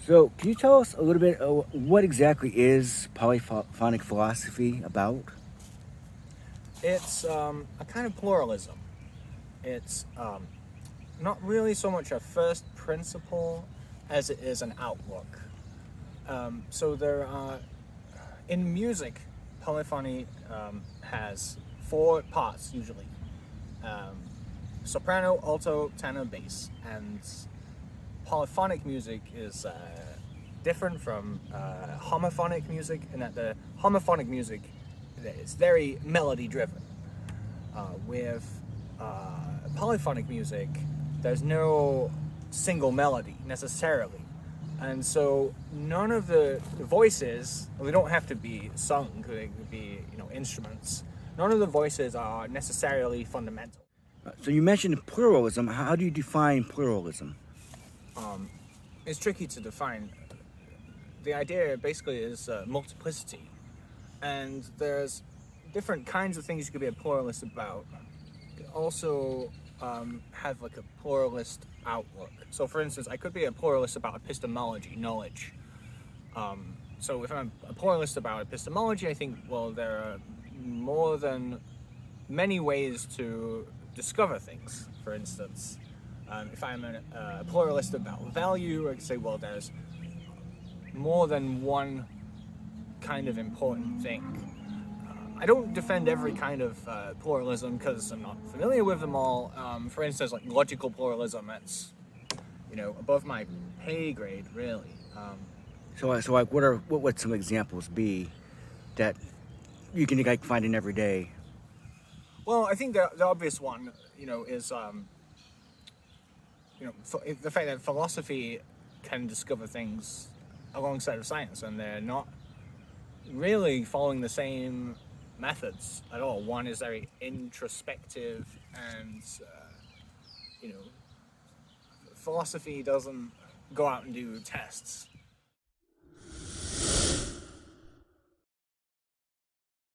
So, can you tell us a little bit what exactly is polyphonic philosophy about? It's a kind of pluralism. It's not really so much a first principle as it is an outlook. So there are, in music, polyphony has four parts usually: um, soprano, alto, tenor, bass, and polyphonic music is different from homophonic music in that the homophonic music is very melody driven. With polyphonic music, there's no single melody necessarily. And so none of the voices, they don't have to be sung, they could be, instruments. None of the voices are necessarily fundamental. So, you mentioned pluralism. How do you define pluralism? It's tricky to define. The idea basically is multiplicity. And there's different kinds of things you could be a pluralist about. You could also have like a pluralist outlook. So for instance, I could be a pluralist about epistemology, knowledge. So if I'm a pluralist about epistemology, I think, well, there are more than many ways to discover things. For instance, if I'm a pluralist about value, I could say, well, there's more than one kind of important thing. I don't defend every kind of pluralism because I'm not familiar with them all. For instance, like logical pluralism, that's above my pay grade, really. So like, what would some examples be that you can like find in every day? Well, I think the obvious one, is the fact that philosophy can discover things alongside of science, and they're not really following the same methods at all. One is very introspective, and philosophy doesn't go out and do tests.